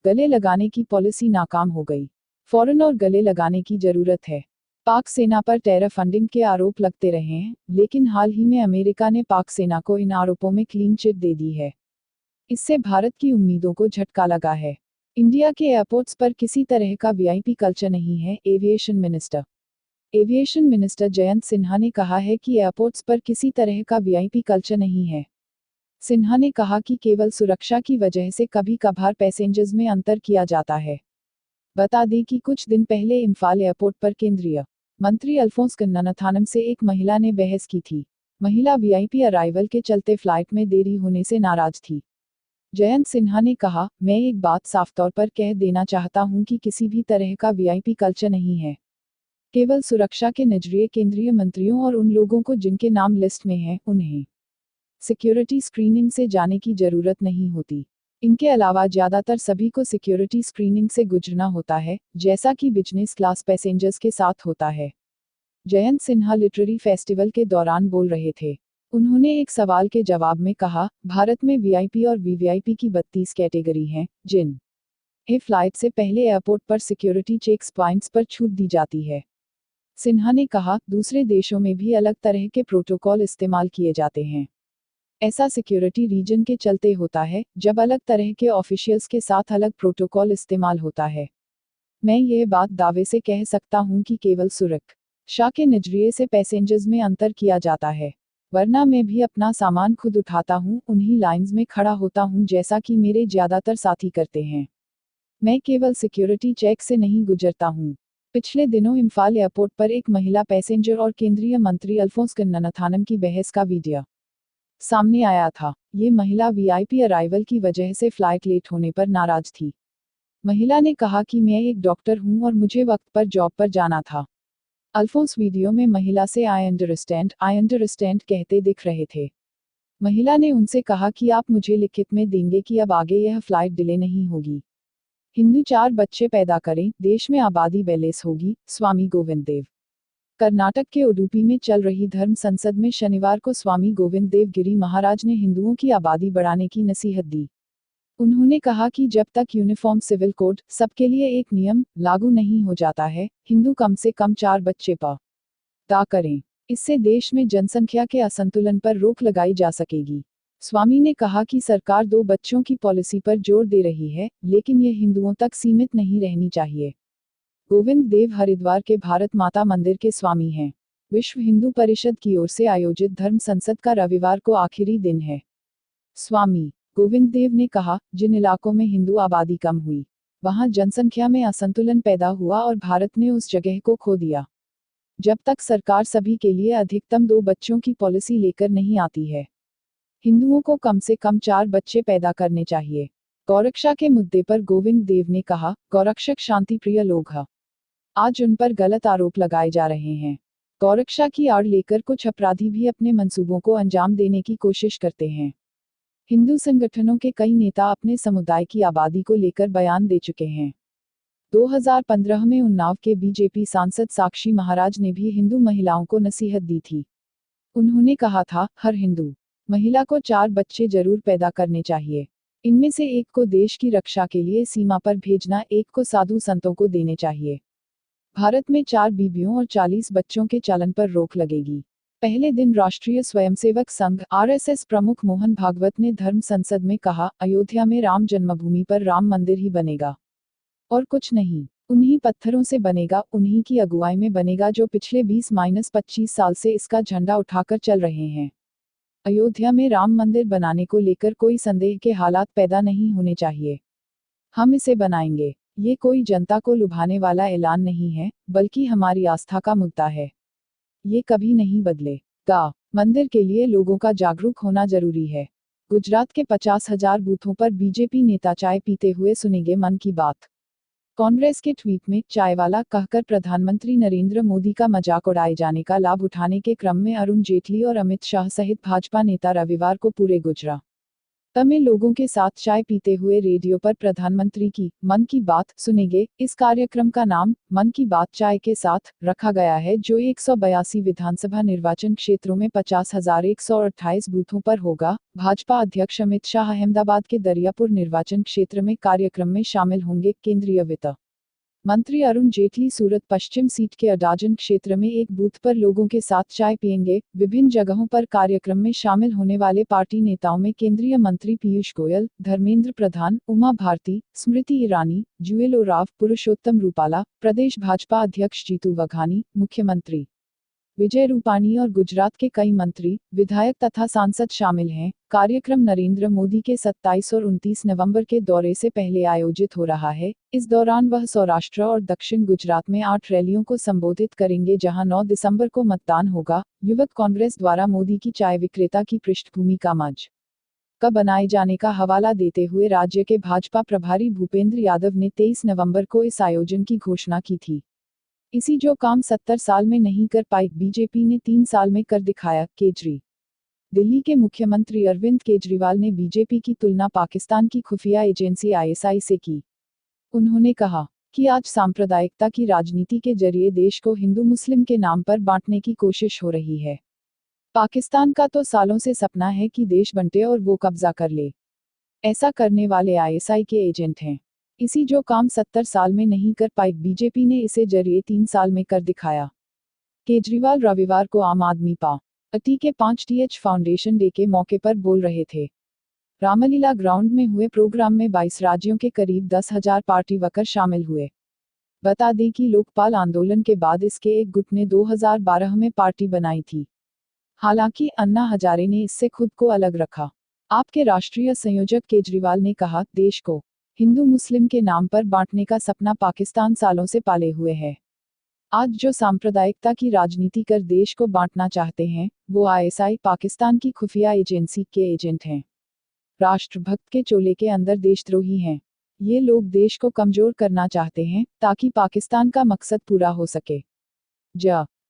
गले लगाने की पॉलिसी नाकाम हो गई। फौरन और गले लगाने की जरूरत है। पाक सेना पर टेरर फंडिंग के आरोप लगते रहे हैं, लेकिन हाल ही में अमेरिका ने पाक सेना को इन आरोपों में क्लीन चिट दे दी है। इससे भारत की उम्मीदों को झटका लगा है। इंडिया के एयरपोर्ट्स पर किसी तरह का वीआईपी कल्चर नहीं है। एविएशन मिनिस्टर जयंत सिन्हा ने कहा है कि एयरपोर्ट्स पर किसी तरह का वीआईपी कल्चर नहीं है। सिन्हा ने कहा कि केवल सुरक्षा की वजह से कभी कभार पैसेंजर्स में अंतर किया जाता है। बता दें कि कुछ दिन पहले इम्फाल एयरपोर्ट पर केंद्रीय मंत्री अल्फोंस कन्नानथानम से एक महिला ने बहस की थी। महिला वीआईपी अराइवल के चलते फ्लाइट में देरी होने से नाराज थी। जयंत सिन्हा ने कहा, मैं एक बात साफ तौर पर कह देना चाहता हूं कि किसी भी तरह का वीआईपी कल्चर नहीं है। केवल सुरक्षा के नजरिए केंद्रीय मंत्रियों और उन लोगों को जिनके नाम लिस्ट में हैं, उन्हें सिक्योरिटी स्क्रीनिंग से जाने की जरूरत नहीं होती। इनके अलावा ज्यादातर सभी को सिक्योरिटी स्क्रीनिंग से गुजरना होता है, जैसा कि बिजनेस क्लास पैसेंजर्स के साथ होता है। जयंत सिन्हा लिटरेरी फेस्टिवल के दौरान बोल रहे थे। उन्होंने एक सवाल के जवाब में कहा, भारत में वीआईपी और वीवीआईपी की 32 कैटेगरी हैं, जिन्हें फ्लाइट से पहले एयरपोर्ट पर सिक्योरिटी चेक्स पॉइंट्स पर छूट दी जाती है। सिन्हा ने कहा, दूसरे देशों में भी अलग तरह के प्रोटोकॉल इस्तेमाल किए जाते हैं। ऐसा सिक्योरिटी रीजन के चलते होता है, जब अलग तरह के ऑफिशियल्स के साथ अलग प्रोटोकॉल इस्तेमाल होता है। मैं यह बात दावे से कह सकता हूं कि केवल सुरक्षा के नजरिए से पैसेंजर्स में अंतर किया जाता है, वरना मैं भी अपना सामान खुद उठाता हूं, उन्हीं लाइंस में खड़ा होता हूं जैसा कि मेरे ज्यादातर साथी करते हैं। मैं केवल सिक्योरिटी चेक से नहीं गुजरता हूं। पिछले दिनों इम्फाल एयरपोर्ट पर एक महिला पैसेंजर और केंद्रीय मंत्री अल्फोंस कन्नानथानम की बहस का वीडियो सामने आया था। ये महिला वीआईपी अराइवल की वजह से फ्लाइट लेट होने पर नाराज थी। महिला ने कहा कि मैं एक डॉक्टर हूं और मुझे वक्त पर जॉब पर जाना था। अल्फोंस वीडियो में महिला से आई अंडरस्टैंड कहते दिख रहे थे। महिला ने उनसे कहा कि आप मुझे लिखित में देंगे कि अब आगे यह फ्लाइट डिले नहीं होगी। हिंदू 4 बच्चे पैदा करें, देश में आबादी बैलेंस होगी। स्वामी गोविंद देव। कर्नाटक के उडुपी में चल रही धर्म संसद में शनिवार को स्वामी गोविंद देव गिरी महाराज ने हिंदुओं की आबादी बढ़ाने की नसीहत दी। उन्होंने कहा कि जब तक यूनिफॉर्म सिविल कोड, सबके लिए एक नियम, लागू नहीं हो जाता है, हिंदू कम से कम 4 बच्चे पैदा करें। इससे देश में जनसंख्या के असंतुलन पर रोक लगाई जा सकेगी। स्वामी ने कहा कि सरकार 2 बच्चों की पॉलिसी पर जोर दे रही है, लेकिन यह हिंदुओं तक सीमित नहीं रहनी चाहिए। गोविंद देव हरिद्वार के भारत माता मंदिर के स्वामी हैं। विश्व हिंदू परिषद की ओर से आयोजित धर्म संसद का रविवार को आखिरी दिन है। स्वामी गोविंद देव ने कहा, जिन इलाकों में हिंदू आबादी कम हुई, वहां जनसंख्या में असंतुलन पैदा हुआ और भारत ने उस जगह को खो दिया। जब तक सरकार सभी के लिए अधिकतम 2 बच्चों की पॉलिसी लेकर नहीं आती है, हिंदुओं को कम से कम 4 बच्चे पैदा करने चाहिए। गौरक्षा के मुद्दे पर गोविंद देव ने कहा, गौरक्षक शांति प्रिय लोग हैं। आज उन पर गलत आरोप लगाए जा रहे हैं। गौरक्षा की आड़ लेकर कुछ अपराधी भी अपने मंसूबों को अंजाम देने की कोशिश करते हैं। हिंदू संगठनों के कई नेता अपने समुदाय की आबादी को लेकर बयान दे चुके हैं। 2015 में उन्नाव के बीजेपी सांसद साक्षी महाराज ने भी हिंदू महिलाओं को नसीहत दी थी। उन्होंने कहा था, हर हिंदू महिला को 4 बच्चे जरूर पैदा करने चाहिए। इनमें से एक को देश की रक्षा के लिए सीमा पर भेजना, एक को साधु संतों को देने चाहिए। भारत में 4 बीबियों और 40 बच्चों के चलन पर रोक लगेगी। पहले दिन राष्ट्रीय स्वयंसेवक संघ आरएसएस प्रमुख मोहन भागवत ने धर्म संसद में कहा, अयोध्या में राम जन्मभूमि पर राम मंदिर ही बनेगा और कुछ नहीं। उन्हीं पत्थरों से बनेगा, उन्हीं की अगुवाई में बनेगा जो पिछले 20-25 साल से इसका झंडा उठाकर चल रहे हैं। अयोध्या में राम मंदिर बनाने को लेकर कोई संदेह के हालात पैदा नहीं होने चाहिए। हम इसे बनाएंगे। ये कोई जनता को लुभाने वाला ऐलान नहीं है, बल्कि हमारी आस्था का मुद्दा है। ये कभी नहीं बदलेगा। मंदिर के लिए लोगों का जागरूक होना जरूरी है। गुजरात के 50,000 बूथों पर बीजेपी नेता चाय पीते हुए सुनेंगे मन की बात। कांग्रेस के ट्वीट में चाय वाला कहकर प्रधानमंत्री नरेंद्र मोदी का मजाक उड़ाए जाने का लाभ उठाने के क्रम में अरुण जेटली और अमित शाह सहित भाजपा नेता रविवार को पूरे गुजरात में लोगों के साथ चाय पीते हुए रेडियो पर प्रधानमंत्री की मन की बात सुनेंगे। इस कार्यक्रम का नाम मन की बात चाय के साथ रखा गया है, जो 182 विधानसभा निर्वाचन क्षेत्रों में 50,128 बूथों पर होगा। भाजपा अध्यक्ष अमित शाह अहमदाबाद के दरियापुर निर्वाचन क्षेत्र में कार्यक्रम में शामिल होंगे। केंद्रीय वित्त मंत्री अरुण जेटली सूरत पश्चिम सीट के अडाजन क्षेत्र में एक बूथ पर लोगों के साथ चाय पिएंगे। विभिन्न जगहों पर कार्यक्रम में शामिल होने वाले पार्टी नेताओं में केंद्रीय मंत्री पीयूष गोयल, धर्मेंद्र प्रधान, उमा भारती, स्मृति ईरानी, जुएल ओराव, पुरुषोत्तम रूपाला, प्रदेश भाजपा अध्यक्ष जीतू वघानी, मुख्यमंत्री विजय रूपाणी और गुजरात के कई मंत्री, विधायक तथा सांसद शामिल हैं। कार्यक्रम नरेंद्र मोदी के 27 और 29 नवंबर के दौरे से पहले आयोजित हो रहा है। इस दौरान वह सौराष्ट्र और दक्षिण गुजरात में 8 रैलियों को संबोधित करेंगे, जहां 9 दिसंबर को मतदान होगा। युवक कांग्रेस द्वारा मोदी की चाय विक्रेता की पृष्ठभूमि का मज का बनाए जाने का हवाला देते हुए राज्य के भाजपा प्रभारी भूपेंद्र यादव ने 23 नवंबर को इस आयोजन की घोषणा की थी। इसी जो काम 70 साल में नहीं कर पाई बीजेपी ने 3 साल में कर दिखाया। दिल्ली के मुख्यमंत्री अरविंद केजरीवाल ने बीजेपी की तुलना पाकिस्तान की खुफिया एजेंसी आईएसआई से की। उन्होंने कहा कि आज सांप्रदायिकता की राजनीति के जरिए देश को हिंदू मुस्लिम के नाम पर बांटने की कोशिश हो रही है। पाकिस्तान का तो सालों से सपना है कि देश बंटे और वो कब्जा कर ले। ऐसा करने वाले आईएसआई के एजेंट हैं। इसी जो काम 70 साल में नहीं कर पाई बीजेपी ने इसे जरिए 3 साल में कर दिखाया। केजरीवाल रविवार को आम आदमी पार्टी के 5th फाउंडेशन डे के मौके पर बोल रहे थे। रामलीला ग्राउंड में हुए प्रोग्राम में 22 राज्यों के करीब 10,000 पार्टी वर्कर शामिल हुए। बता दें कि लोकपाल आंदोलन के बाद इसके एक गुट ने 2012 में पार्टी बनाई थी। हालांकि अन्ना हजारे ने इससे खुद को अलग रखा। आप के राष्ट्रीय संयोजक केजरीवाल ने कहा, देश को हिंदू मुस्लिम के नाम पर बांटने का सपना पाकिस्तान सालों से पाले हुए है। आज जो सांप्रदायिकता की राजनीति कर देश को बांटना चाहते हैं, वो आईएसआई पाकिस्तान की खुफिया एजेंसी के एजेंट हैं। राष्ट्रभक्त के चोले के अंदर देशद्रोही हैं। ये लोग देश को कमजोर करना चाहते हैं ताकि पाकिस्तान का मकसद पूरा हो सके।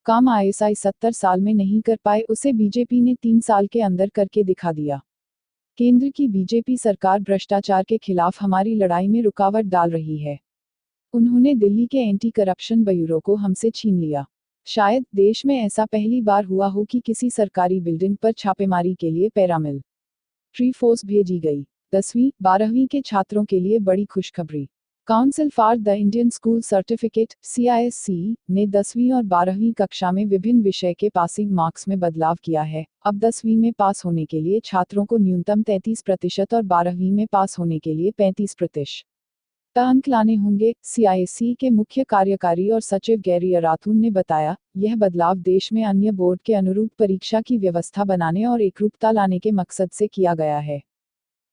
काम आईएसआई 70 साल में नहीं कर पाए, उसे बीजेपी ने 3 साल के अंदर करके दिखा दिया। केंद्र की बीजेपी सरकार भ्रष्टाचार के खिलाफ हमारी लड़ाई में रुकावट डाल रही है। उन्होंने दिल्ली के एंटी करप्शन ब्यूरो को हमसे छीन लिया। शायद देश में ऐसा पहली बार हुआ हो कि किसी सरकारी बिल्डिंग पर छापेमारी के लिए पैरामिलिट्री फोर्स भेजी गई। 10वीं 12वीं के छात्रों के लिए बड़ी खुशखबरी। Council for the Indian school certificate (CISCE) ने 10वीं और 12वीं कक्षा में विभिन्न विषय के पासिंग मार्क्स में बदलाव किया है। अब 10वीं में पास होने के लिए छात्रों को न्यूनतम 33% और 12वीं में पास होने के लिए 35% अंक लाने होंगे। CISCE के मुख्य कार्यकारी और सचिव गैरी अराथून ने बताया, यह बदलाव देश में अन्य बोर्ड के अनुरूप परीक्षा की व्यवस्था बनाने और एकरूपता लाने के मकसद से किया गया है।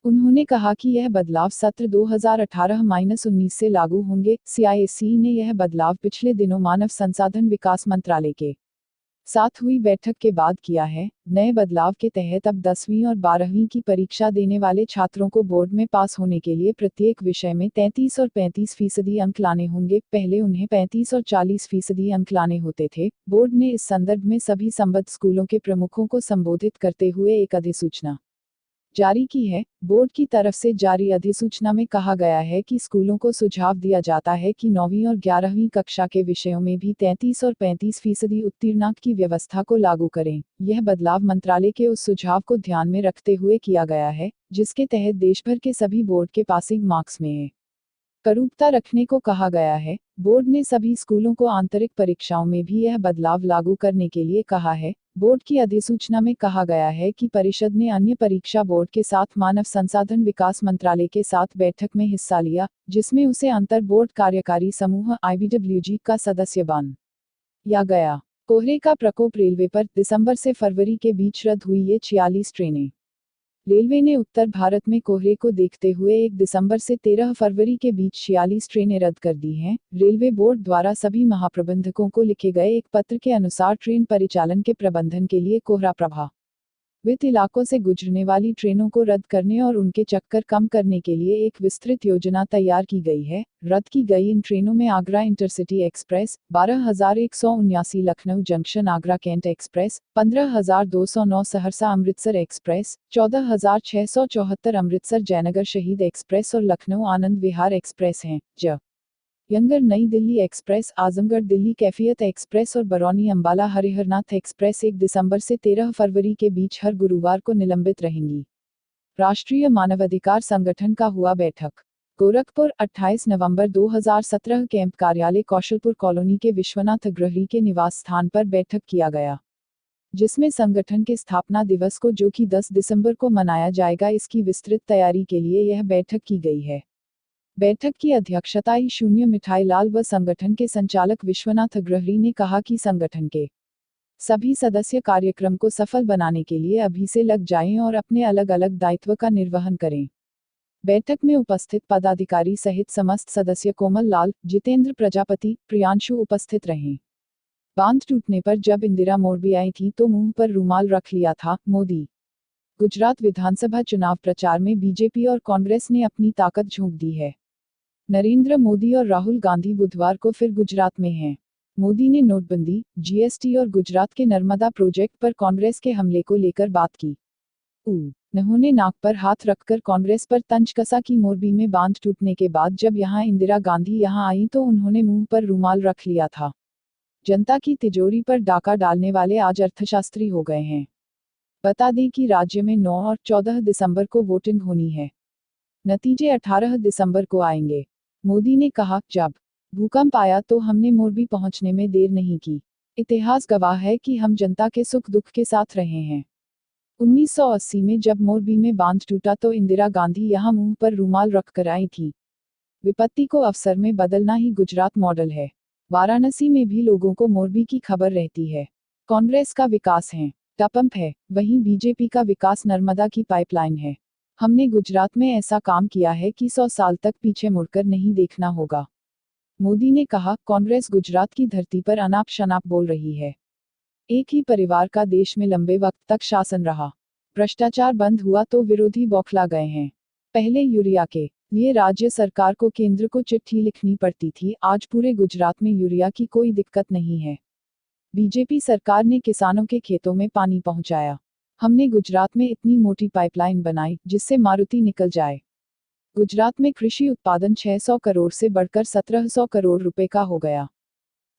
उन्होंने कहा कि यह बदलाव सत्र 2018-19 से लागू होंगे। CISCE ने यह बदलाव पिछले दिनों मानव संसाधन विकास मंत्रालय के साथ हुई बैठक के बाद किया है। नए बदलाव के तहत अब 10वीं और 12वीं की परीक्षा देने वाले छात्रों को बोर्ड में पास होने के लिए प्रत्येक विषय में 33 और 35% अंक लाने होंगे। पहले उन्हें 35 और 40% अंक लाने होते थे। बोर्ड ने इस संदर्भ में सभी संबद्ध स्कूलों के प्रमुखों को संबोधित करते हुए एक अधिसूचना जारी की है। बोर्ड की तरफ से जारी अधिसूचना में कहा गया है कि स्कूलों को सुझाव दिया जाता है कि 9वीं और 11वीं कक्षा के विषयों में भी 33 और 35% उत्तीर्णांक की व्यवस्था को लागू करें। यह बदलाव मंत्रालय के उस सुझाव को ध्यान में रखते हुए किया गया है, जिसके तहत देशभर के सभी बोर्ड के पासिंग मार्क्स में एकरूपता रखने को कहा गया है। बोर्ड ने सभी स्कूलों को आंतरिक परीक्षाओं में भी यह बदलाव लागू करने के लिए कहा है। बोर्ड की अधिसूचना में कहा गया है कि परिषद ने अन्य परीक्षा बोर्ड के साथ मानव संसाधन विकास मंत्रालय के साथ बैठक में हिस्सा लिया, जिसमें उसे अंतर बोर्ड कार्यकारी समूह (IBWG) का सदस्य बनाया गया। कोहरे का प्रकोप रेलवे पर दिसंबर से फरवरी के बीच रद्द हुई ये 46 ट्रेनें। रेलवे ने उत्तर भारत में कोहरे को देखते हुए 1 दिसंबर से 13 फरवरी के बीच 46 ट्रेनें रद्द कर दी हैं। रेलवे बोर्ड द्वारा सभी महाप्रबंधकों को लिखे गए एक पत्र के अनुसार ट्रेन परिचालन के प्रबंधन के लिए कोहरा प्रभाव वित्त इलाकों से गुजरने वाली ट्रेनों को रद्द करने और उनके चक्कर कम करने के लिए एक विस्तृत योजना तैयार की गई है। रद्द की गई इन ट्रेनों में Agra intercity express 12,179, Lucknow junction Agra cantt express 15,209, Saharsa Amritsar express 14,674, Amritsar Jaynagar Shaheed express और लखनऊ आनंद विहार एक्सप्रेस हैं। यंगर नई दिल्ली एक्सप्रेस, आजमगढ़ दिल्ली कैफियत एक्सप्रेस और बरौनी अंबाला हरिहरनाथ एक्सप्रेस 1 दिसंबर से 13 फरवरी के बीच हर गुरुवार को निलंबित रहेंगी। राष्ट्रीय मानवाधिकार संगठन का हुआ बैठक। गोरखपुर 28 नवंबर 2017 कैंप कार्यालय कौशलपुर कॉलोनी के विश्वनाथ अग्रहरी के निवास स्थान पर बैठक किया गया, जिसमें संगठन के स्थापना दिवस को, जो कि 10 दिसंबर को मनाया जाएगा, इसकी विस्तृत तैयारी के लिए यह बैठक की गई है। बैठक की अध्यक्षता शून्य मिठाई लाल व संगठन के संचालक विश्वनाथ अग्रहरी ने कहा कि संगठन के सभी सदस्य कार्यक्रम को सफल बनाने के लिए अभी से लग जाएं और अपने अलग अलग दायित्व का निर्वहन करें। बैठक में उपस्थित पदाधिकारी सहित समस्त सदस्य कोमल लाल, जितेंद्र प्रजापति, प्रियांशु उपस्थित रहे। बांध टूटने पर जब इंदिरा मोदी आई थी तो मुंह पर रुमाल रख लिया था, मोदी। गुजरात विधानसभा चुनाव प्रचार में बीजेपी और कांग्रेस ने अपनी ताकत झोंक दी है। नरेंद्र मोदी और राहुल गांधी बुधवार को फिर गुजरात में हैं। मोदी ने नोटबंदी, जीएसटी और गुजरात के नर्मदा प्रोजेक्ट पर कांग्रेस के हमले को लेकर बात की। उन्होंने नाक पर हाथ रखकर कांग्रेस पर तंज कसा कि मोरबी में बांध टूटने के बाद जब यहां इंदिरा गांधी यहां आई तो उन्होंने मुंह पर रुमाल रख लिया था। जनता की तिजोरी पर डाका डालने वाले आज अर्थशास्त्री हो गए हैं। बता दें कि राज्य में 9 और 14 दिसंबर को वोटिंग होनी है। नतीजे 18 दिसंबर को आएंगे। मोदी ने कहा, जब भूकंप आया तो हमने मोरबी पहुंचने में देर नहीं की। इतिहास गवाह है कि हम जनता के सुख दुख के साथ रहे हैं। 1980 में जब मोरबी में बांध टूटा तो इंदिरा गांधी यहां मुंह पर रुमाल रखकर आई थी। विपत्ति को अवसर में बदलना ही गुजरात मॉडल है। वाराणसी में भी लोगों को मोरबी की खबर रहती है। कांग्रेस का विकास है, टपंप है, वहीं बीजेपी का विकास नर्मदा की पाइपलाइन है। हमने गुजरात में ऐसा काम किया है कि 100 साल तक पीछे मुड़कर नहीं देखना होगा। मोदी ने कहा, कांग्रेस गुजरात की धरती पर अनाप शनाप बोल रही है। एक ही परिवार का देश में लंबे वक्त तक शासन रहा। भ्रष्टाचार बंद हुआ तो विरोधी बौखला गए हैं। पहले यूरिया के लिए राज्य सरकार को केंद्र को चिट्ठी लिखनी पड़ती थी, आज पूरे गुजरात में यूरिया की कोई दिक्कत नहीं है। बीजेपी सरकार ने किसानों के खेतों में पानी पहुंचाया। हमने गुजरात में इतनी मोटी पाइपलाइन बनाई जिससे मारुति निकल जाए। गुजरात में कृषि उत्पादन 600 करोड़ से बढ़कर 1700 करोड़ रुपए का हो गया।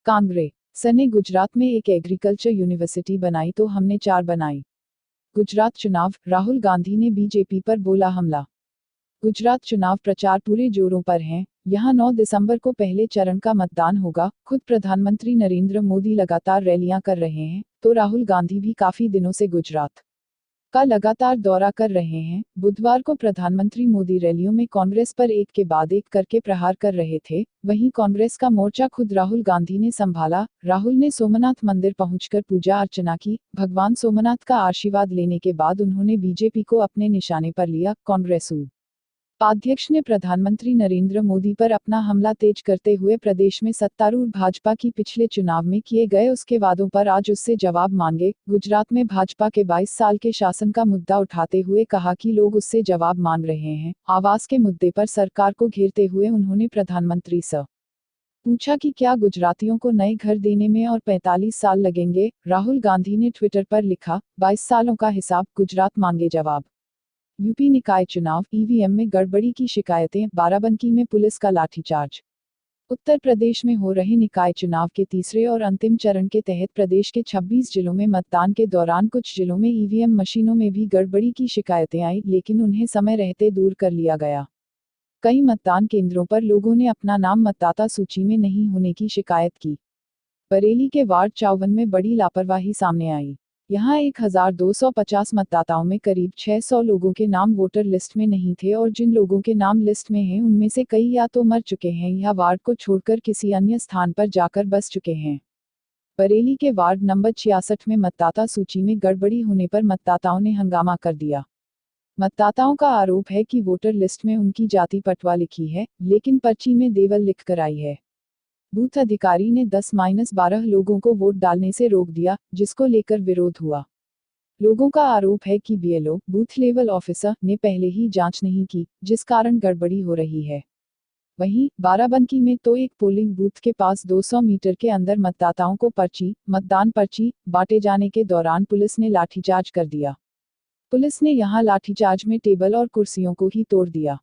कांग्रेस ने गुजरात में एक एग्रीकल्चर यूनिवर्सिटी बनाई तो हमने 4 बनाई। गुजरात चुनाव, राहुल गांधी ने बीजेपी पर बोला हमला। गुजरात चुनाव प्रचार पूरे जोरों पर है। यहां 9 दिसंबर को पहले चरण का मतदान होगा। खुद प्रधानमंत्री नरेंद्र मोदी लगातार रैलियां कर रहे हैं, तो राहुल गांधी भी काफी दिनों से गुजरात का लगातार दौरा कर रहे हैं। बुधवार को प्रधानमंत्री मोदी रैलियों में कांग्रेस पर एक के बाद एक करके प्रहार कर रहे थे। वहीं कांग्रेस का मोर्चा खुद राहुल गांधी ने संभाला। राहुल ने सोमनाथ मंदिर पहुंचकर पूजा अर्चना की। भगवान सोमनाथ का आशीर्वाद लेने के बाद उन्होंने बीजेपी को अपने निशाने पर लिया। कांग्रेस उपाध्यक्ष ने प्रधानमंत्री नरेंद्र मोदी पर अपना हमला तेज करते हुए प्रदेश में सत्तारूढ़ भाजपा की पिछले चुनाव में किए गए उसके वादों पर आज उससे जवाब मांगे। गुजरात में भाजपा के 22 साल के शासन का मुद्दा उठाते हुए कहा कि लोग उससे जवाब मांग रहे हैं। आवास के मुद्दे पर सरकार को घेरते हुए उन्होंने प्रधानमंत्री से पूछा कि क्या गुजरातियों को नए घर देने में और 45 साल लगेंगे। राहुल गांधी ने ट्विटर पर लिखा, 22 सालों का हिसाब, गुजरात मांगे जवाब। यूपी निकाय चुनाव, ईवीएम में गड़बड़ी की शिकायतें, बाराबंकी में पुलिस का लाठीचार्ज। उत्तर प्रदेश में हो रहे निकाय चुनाव के तीसरे और अंतिम चरण के तहत प्रदेश के 26 जिलों में मतदान के दौरान कुछ जिलों में ईवीएम मशीनों में भी गड़बड़ी की शिकायतें आई, लेकिन उन्हें समय रहते दूर कर लिया गया। कई मतदान केंद्रों पर लोगों ने अपना नाम मतदाता सूची में नहीं होने की शिकायत की। बरेली के वार्ड 54 में बड़ी लापरवाही सामने आई। यहां 1250 मतदाताओं में करीब 600 लोगों के नाम वोटर लिस्ट में नहीं थे और जिन लोगों के नाम लिस्ट में हैं उनमें से कई या तो मर चुके हैं या वार्ड को छोड़कर किसी अन्य स्थान पर जाकर बस चुके हैं। बरेली के वार्ड नंबर 66 में मतदाता सूची में गड़बड़ी होने पर मतदाताओं ने हंगामा कर दिया। मतदाताओं का आरोप है कि वोटर लिस्ट में उनकी जाति पटवा लिखी है, लेकिन पर्ची में देवल लिखकर आई है। बूथ अधिकारी ने 10-12 लोगों को वोट डालने से रोक दिया, जिसको लेकर विरोध हुआ। लोगों का आरोप है कि बीएलओ, बूथ लेवल ऑफिसर, ने पहले ही जांच नहीं की, जिस कारण गड़बड़ी हो रही है। वहीं बाराबंकी में तो एक पोलिंग बूथ के पास 200 मीटर के अंदर मतदाताओं को मतदान पर्ची बांटे जाने के दौरान पुलिस ने लाठीचार्ज कर दिया। पुलिस ने यहां लाठीचार्ज में टेबल और कुर्सियों को ही तोड़ दिया।